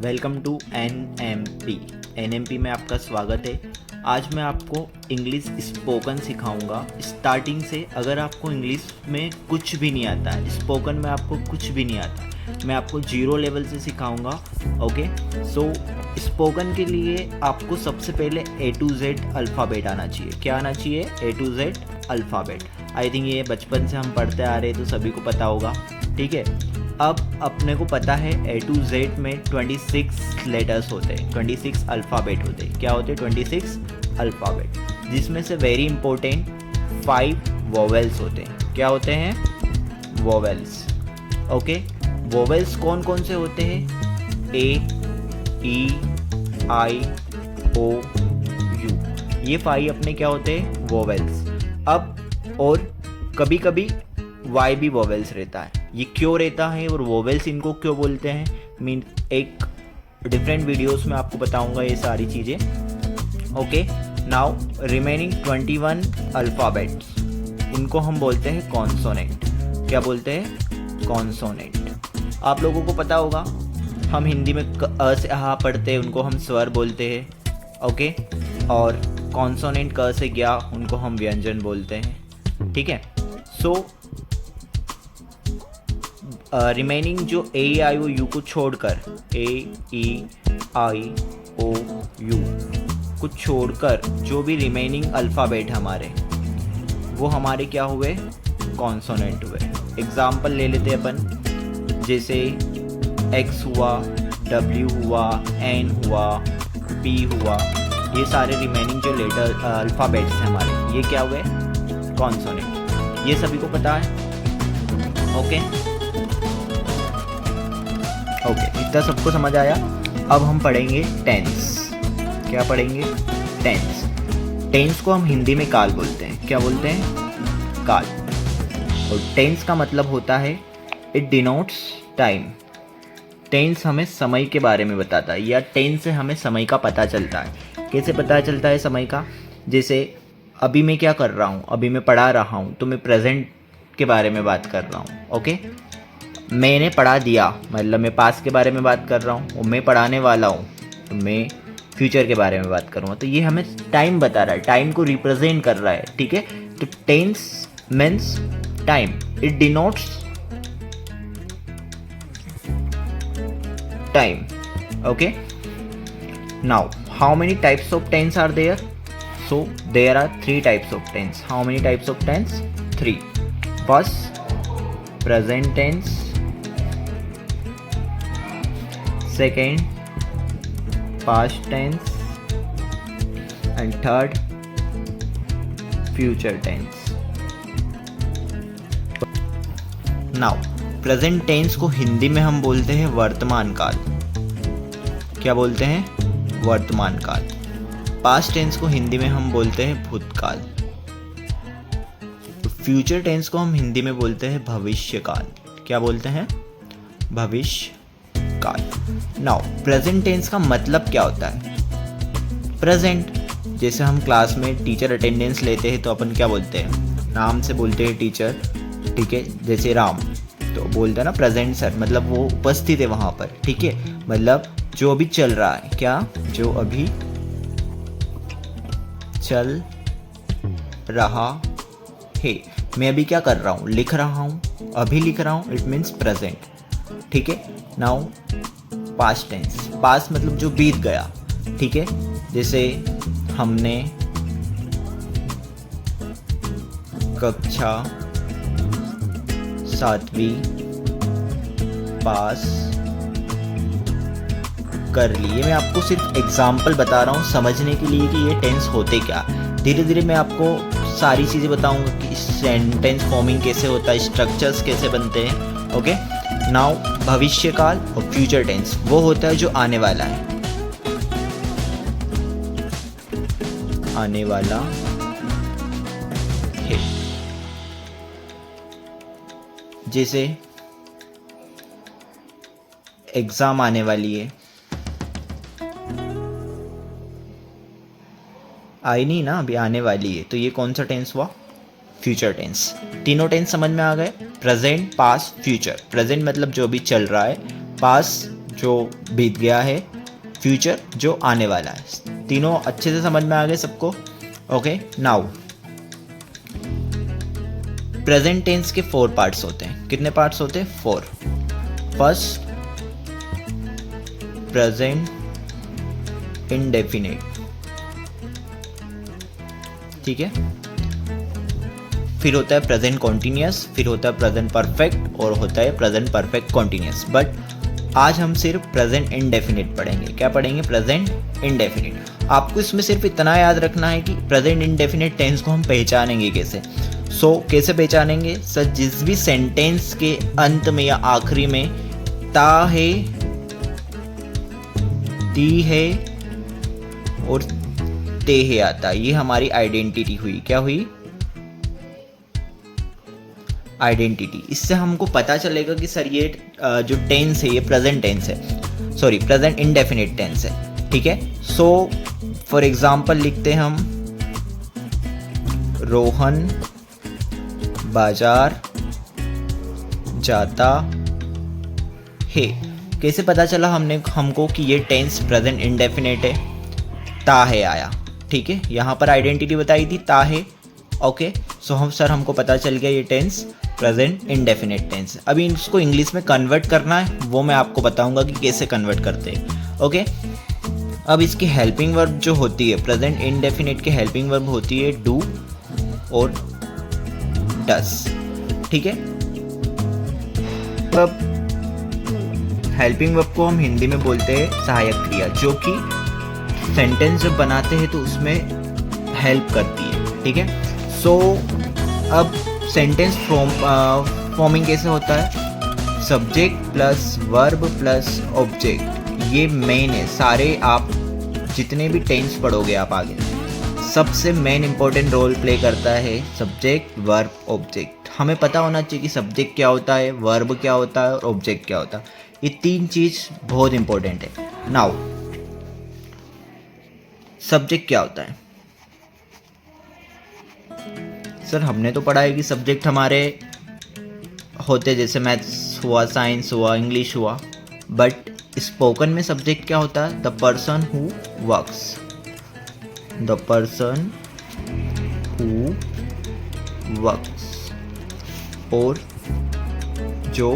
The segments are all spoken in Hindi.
वेलकम टू एनएमपी में आपका स्वागत है। आज मैं आपको इंग्लिश स्पोकन सिखाऊंगा स्टार्टिंग से। अगर आपको इंग्लिश में कुछ भी नहीं आता है, स्पोकन में आपको कुछ भी नहीं आता, मैं आपको जीरो लेवल से सिखाऊंगा। ओके, सो स्पोकन के लिए आपको सबसे पहले A to Z अल्फ़ाबेट आना चाहिए। क्या आना चाहिए? A to Z alphabet. I think ये बचपन से हम पढ़ते आ रहे हैं तो सभी को पता होगा। ठीक है, अब अपने को पता है A to Z में 26 लेटर्स होते हैं, 26 अल्फ़ाबेट होते हैं। क्या होते हैं? 26 अल्फ़ाबेट, जिसमें से वेरी इंपॉर्टेंट 5 वोवेल्स होते हैं। क्या होते हैं? वोवेल्स। ओके, वोवेल्स कौन कौन से होते हैं? A, E, I, O, U, ये 5 अपने क्या होते हैं? वोवेल्स। अब और कभी कभी Y भी वोवेल्स रहता है। ये क्यों रहता है और वोवेल्स इनको क्यों बोलते हैं, मीन एक डिफरेंट वीडियोस में आपको बताऊंगा ये सारी चीज़ें। ओके, नाउ रिमेनिंग 21 अल्फ़ाबेट्स, इनको हम बोलते हैं कॉन्सोनेंट। क्या बोलते हैं? कॉन्सोनेंट। आप लोगों को पता होगा, हम हिंदी में अ से आ पढ़ते हैं, उनको हम स्वर बोलते हैं। ओके, और कॉन्सोनेंट क से ज्ञा, उनको हम व्यंजन बोलते हैं। ठीक है, सो रिमेनिंग जो A, I, O, U को छोड़कर, A, E, I, O, U को छोड़कर जो भी रिमेनिंग अल्फ़ाबेट हमारे, वो हमारे क्या हुए? कॉन्सोनेंट हुए। एग्जाम्पल ले लेते अपन, जैसे X हुआ, W हुआ, N हुआ, P हुआ, ये सारे रिमेनिंग जो लेटर अल्फ़ाबेट्स हैं हमारे, ये क्या हुए? कॉन्सोनेंट। ये सभी को पता है। ओके ओके, इतना सबको समझ आया। अब हम पढ़ेंगे टेंस। क्या पढ़ेंगे? टेंस। टेंस को हम हिंदी में काल बोलते हैं। क्या बोलते हैं? काल। और टेंस का मतलब होता है, इट डिनोट्स टाइम। टेंस हमें समय के बारे में बताता है, या टेंस से हमें समय का पता चलता है। कैसे पता चलता है समय का? जैसे अभी मैं क्या कर रहा हूँ, अभी मैं पढ़ा रहा हूँ, तो मैं प्रेजेंट के बारे में बात कर रहा हूँ। ओके, मैंने पढ़ा दिया, मतलब मैं पास्ट के बारे में बात कर रहा हूँ, और मैं पढ़ाने वाला हूँ तो मैं फ्यूचर के बारे में बात करूँगा। तो ये हमें टाइम बता रहा है, टाइम को रिप्रेजेंट कर रहा है। ठीक है, तो tense means time, it denotes time. Okay, now how many types of tense are there? So there are 3 types of tense. How many types of tense? 3. First, present tense. Second, past tense. And third, future tense. Now, present tense को हिंदी में हम बोलते हैं वर्तमान काल। क्या बोलते हैं? वर्तमान काल। पास्ट टेंस को हिंदी में हम बोलते हैं भूतकाल। फ्यूचर टेंस को हम हिंदी में बोलते हैं भविष्य काल। क्या बोलते हैं? भविष्य काल। नाउ, प्रेजेंट टेंस का मतलब क्या होता है? प्रेजेंट, जैसे हम क्लास में टीचर अटेंडेंस लेते हैं तो अपन क्या बोलते हैं? नाम से बोलते हैं टीचर। ठीक है, जैसे राम, तो बोलते हैं ना प्रेजेंट सर, मतलब वो उपस्थित है वहाँ पर। ठीक है, मतलब जो अभी चल रहा है। क्या? जो अभी चल रहा है। मैं अभी क्या कर रहा हूँ? लिख रहा हूँ, अभी लिख रहा हूँ, इट मीन्स प्रेजेंट। ठीक है, नाउ पास्ट टेंस। पास्ट मतलब जो बीत गया। ठीक है, जैसे हमने कक्षा 7वीं पास कर ली। ये मैं आपको सिर्फ एग्जाम्पल बता रहा हूँ समझने के लिए कि ये टेंस होते क्या। धीरे धीरे मैं आपको सारी चीज़ें बताऊंगा कि सेंटेंस फॉर्मिंग कैसे होता है, स्ट्रक्चर्स कैसे बनते हैं। ओके, नाउ भविष्यकाल और फ्यूचर टेंस वो होता है जो आने वाला है, आने वाला है। जैसे एग्जाम आने वाली है, आई नहीं ना, अभी आने वाली है, तो ये कौन सा टेंस हुआ? Future tense. तीनों टेंस समझ में आ गए, प्रेजेंट, पास्ट, फ्यूचर। प्रेजेंट मतलब जो भी चल रहा है, पास्ट जो बीत गया है, फ्यूचर जो आने वाला है। तीनों अच्छे से समझ में आ गए सबको। ओके, नाउ प्रेजेंट टेंस के 4 पार्ट्स होते हैं। कितने पार्ट्स होते हैं? 4। फर्स्ट, प्रेजेंट इंडेफिनिट, ठीक है। फिर होता है प्रेजेंट कॉन्टिन्यूस, फिर होता है प्रेजेंट परफेक्ट और होता है प्रेजेंट परफेक्ट कॉन्टिन्यूस। बट आज हम सिर्फ प्रेजेंट इंडेफिनिट पढ़ेंगे। क्या पढ़ेंगे? Present indefinite. आपको इसमें सिर्फ इतना याद रखना है कि प्रेजेंट इंडेफिनिट टेंस को हम पहचानेंगे कैसे। कैसे पहचानेंगे? सर, जिस भी सेंटेंस के अंत में या आखिरी में ता है, ती है और ते है आता, ये हमारी आइडेंटिटी हुई। क्या हुई? आइडेंटिटी। इससे हमको पता चलेगा कि सर ये जो टेंस है ये प्रेजेंट टेंस है, सॉरी प्रेजेंट इंडेफिनिट टेंस है, ठीक है। सो फॉर एग्जांपल लिखते हम रोहन बाजार जाता है। कैसे पता चला हमको कि ये टेंस प्रेजेंट इंडेफिनिट है? ता है आया, ठीक है। यहाँ पर आइडेंटिटी बताई थी ता है। ओके, सो हमको पता चल गया ये टेंस प्रेजेंट इंडेफिनिट टेंस। अभी इसको इंग्लिश में कन्वर्ट करना है, वो मैं आपको बताऊंगा कि कैसे कन्वर्ट करते हैं। ओके, अब इसकी हेल्पिंग वर्ब जो होती है, प्रेजेंट इंडेफिनिट की हेल्पिंग वर्ब होती है डू और डस, ठीक है। अब हेल्पिंग वर्ब को हम हिंदी में बोलते हैं सहायक क्रिया, जो कि सेंटेंस जब बनाते हैं तो उसमें हेल्प करती है, ठीक है। सो अब सेंटेंस फॉर्मिंग कैसे होता है? Subject plus verb plus object, ये मेन है। सारे आप जितने भी टेंस पढ़ोगे आप आगे, सबसे मेन इंपॉर्टेंट रोल प्ले करता है सब्जेक्ट, वर्ब, ऑब्जेक्ट। हमें पता होना चाहिए कि सब्जेक्ट क्या होता है, वर्ब क्या होता है और ऑब्जेक्ट क्या होता है। ये 3 चीज़ बहुत इंपॉर्टेंट है। नाउ सब्जेक्ट क्या होता है? सर, हमने तो पढ़ा है कि सब्जेक्ट हमारे होते जैसे मैथ्स हुआ, साइंस हुआ, इंग्लिश हुआ, बट स्पोकन में सब्जेक्ट क्या होता है? The person who works, the person who works, और जो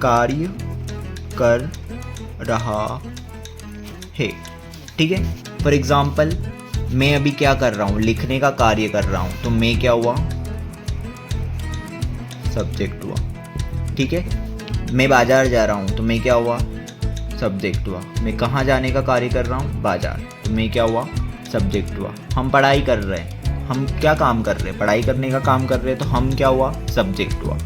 कार्य कर रहा है, ठीक है। फॉर एग्जाम्पल, मैं अभी क्या कर रहा हूँ? लिखने का कार्य कर रहा हूँ, तो मैं क्या हुआ? सब्जेक्ट हुआ, ठीक है। मैं बाजार जा रहा हूँ, तो मैं क्या हुआ? सब्जेक्ट हुआ। मैं कहाँ जाने का कार्य कर रहा हूँ? बाजार, तो मैं क्या हुआ? सब्जेक्ट हुआ। हम पढ़ाई कर रहे हैं, हम क्या काम कर रहे हैं? पढ़ाई करने का काम कर रहे हैं, तो हम क्या हुआ? सब्जेक्ट हुआ,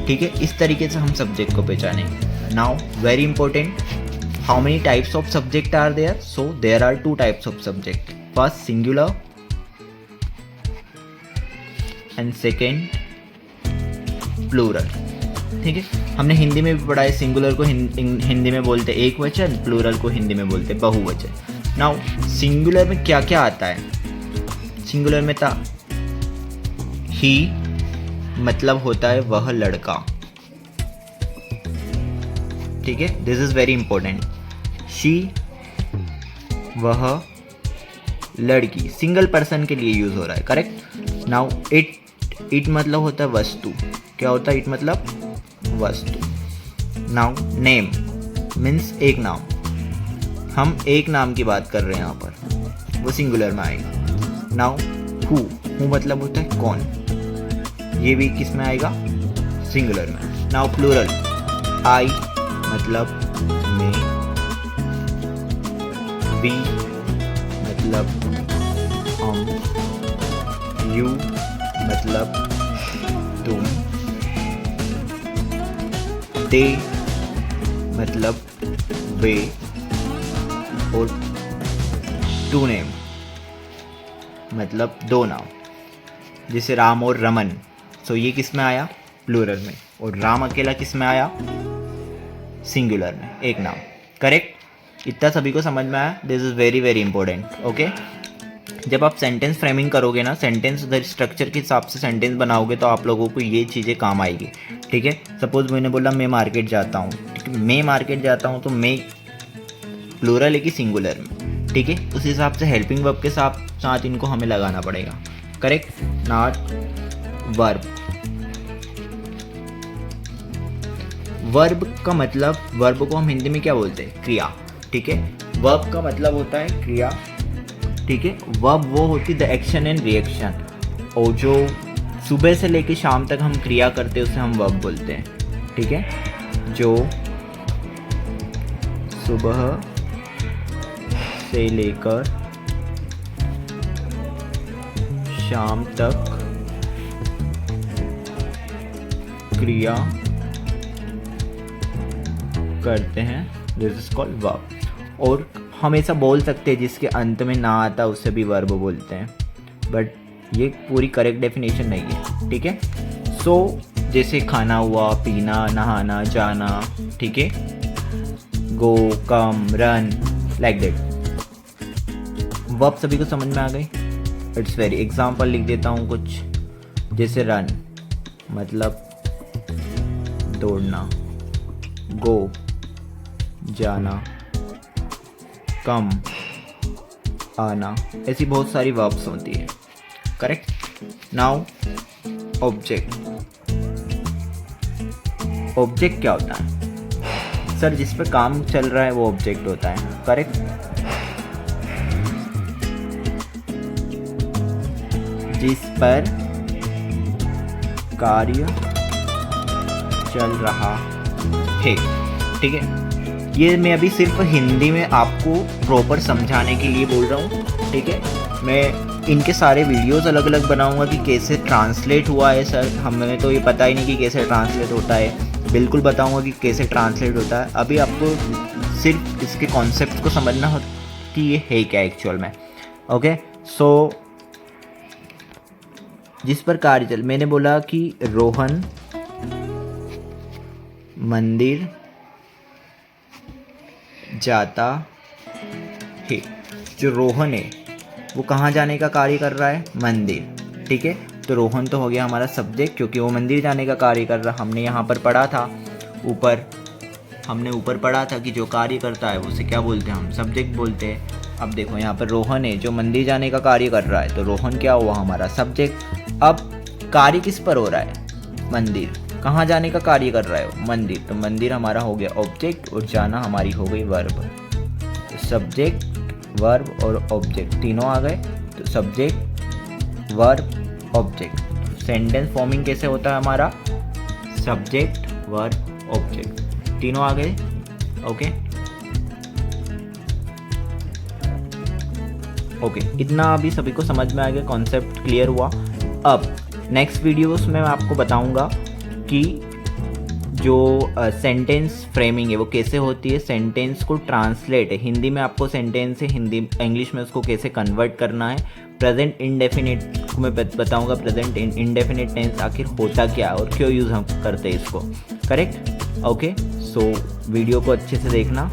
ठीक है। इस तरीके से हम सब्जेक्ट को पहचानेंगे। Now very important, how many types of subject are there? So there are 2 types of subject. First singular and second plural, ठीक है। हमने हिंदी में भी पढ़ा है, सिंगुलर को हिंदी में बोलते एक वचन, प्लूरल को हिंदी में बोलते बहुवचन। नाउ सिंगुलर में क्या क्या आता है? सिंगुलर में था ही, मतलब होता है वह लड़का, ठीक है। This is very important. She, वह लड़की, सिंगल पर्सन के लिए यूज हो रहा है, करेक्ट। नाउ इट मतलब होता है वस्तु। क्या होता है इट? मतलब वस्तु। नाउ नेम मीन्स एक नाम, हम एक नाम की बात कर रहे हैं यहाँ पर, वो सिंगुलर में आएगा। नाउ हु मतलब होता है कौन, ये भी किस में आएगा? सिंगुलर में। नाउ प्लूरल, आई मतलब मैं, वी मतलब हम, यू मतलब तुम, दे मतलब वे, और टू नेम मतलब 2 नाम, जैसे राम और रमन। सो ये किस में आया? प्लूरल में। और राम अकेला किस में आया? सिंगुलर में, एक नाम, करेक्ट। इतना सभी को समझ में आया? This is very very important. Okay, जब आप सेंटेंस फ्रेमिंग करोगे ना, सेंटेंस उधर स्ट्रक्चर के हिसाब से सेंटेंस बनाओगे तो आप लोगों को ये चीज़ें काम आएगी। ठीक है, सपोज मैंने बोला मैं मार्केट जाता हूँ, ठीक है, मैं मार्केट जाता हूँ, तो मैं प्लूरल है कि सिंगुलर में, ठीक है, उस हिसाब से हेल्पिंग वर्ब के साथ साथ इनको हमें लगाना पड़ेगा। Correct, not verb. वर्ब का मतलब, वर्ब को हम हिंदी में क्या बोलते हैं? क्रिया। ठीक है, वर्ब का मतलब होता है क्रिया। ठीक है, वर्ब वो होती द एक्शन एंड रिएक्शन, और जो सुबह से लेकर शाम तक हम क्रिया करते हैं उसे हम वर्ब बोलते हैं। ठीक है, जो सुबह से लेकर शाम तक क्रिया करते हैं, दिस इज कॉल्ड वर्ब। और हमेशा बोल सकते हैं जिसके अंत में ना आता उसे भी वर्ब बोलते हैं, बट ये पूरी करेक्ट डेफिनेशन नहीं है। ठीक है, सो जैसे खाना हुआ, पीना, नहाना, जाना, ठीक है, गो, कम, रन, लाइक दैट। वर्ब सभी को समझ में आ गई? इट्स वेरी, एग्जाम्पल लिख देता हूँ कुछ, जैसे रन मतलब दौड़ना, गो जाना, कम आना, ऐसी बहुत सारी वर्ब्स होती है। Correct, now object. ऑब्जेक्ट क्या होता है? सर जिस पर काम चल रहा है वो ऑब्जेक्ट होता है। करेक्ट, जिस पर कार्य चल रहा है। ठीक है, ये मैं अभी सिर्फ हिंदी में आपको प्रॉपर समझाने के लिए बोल रहा हूँ। ठीक है, मैं इनके सारे वीडियोस अलग अलग बनाऊंगा कि कैसे ट्रांसलेट हुआ है। सर हमें तो ये पता ही नहीं कि कैसे ट्रांसलेट होता है, बिल्कुल बताऊंगा कि कैसे ट्रांसलेट होता है। अभी आपको सिर्फ इसके कॉन्सेप्ट को समझना हो कि ये है क्या एक्चुअल में। ओके, सो जिस पर कार्य चल, मैंने बोला कि रोहन मंदिर जाता है। जो रोहन है वो कहाँ जाने का कार्य कर रहा है? मंदिर। ठीक है, तो रोहन तो हो गया हमारा सब्जेक्ट, क्योंकि वो मंदिर जाने का कार्य कर रहा। हमने यहाँ पर पढ़ा था हमने ऊपर पढ़ा था कि जो कार्य करता है उसे क्या बोलते हैं? हम सब्जेक्ट बोलते हैं। अब देखो यहाँ पर रोहन है जो मंदिर जाने का कार्य कर रहा है, तो रोहन क्या हुआ? हमारा सब्जेक्ट। अब कार्य किस पर हो रहा है? मंदिर। कहाँ जाने का कार्य कर रहा है? मंदिर। तो मंदिर हमारा हो गया ऑब्जेक्ट और जाना हमारी हो गई वर्ब। तो सब्जेक्ट, वर्ब और ऑब्जेक्ट तीनों आ गए। तो subject, verb, object. Sentence forming कैसे होता है हमारा? सब्जेक्ट, वर्ब, ऑब्जेक्ट, तीनों आ गए। ओके, इतना अभी सभी को समझ में आ गया, कॉन्सेप्ट क्लियर हुआ। अब नेक्स्ट वीडियोस में मैं आपको बताऊंगा कि जो सेंटेंस फ्रेमिंग है वो कैसे होती है, सेंटेंस को ट्रांसलेट है हिंदी में, आपको सेंटेंस है हिंदी इंग्लिश में उसको कैसे कन्वर्ट करना है। प्रेजेंट इंडेफिनिट को मैं बताऊंगा, प्रेजेंट इंडेफिनिट टेंस आखिर होता क्या और क्यों यूज़ हम करते हैं इसको। करेक्ट, ओके, सो वीडियो को अच्छे से देखना।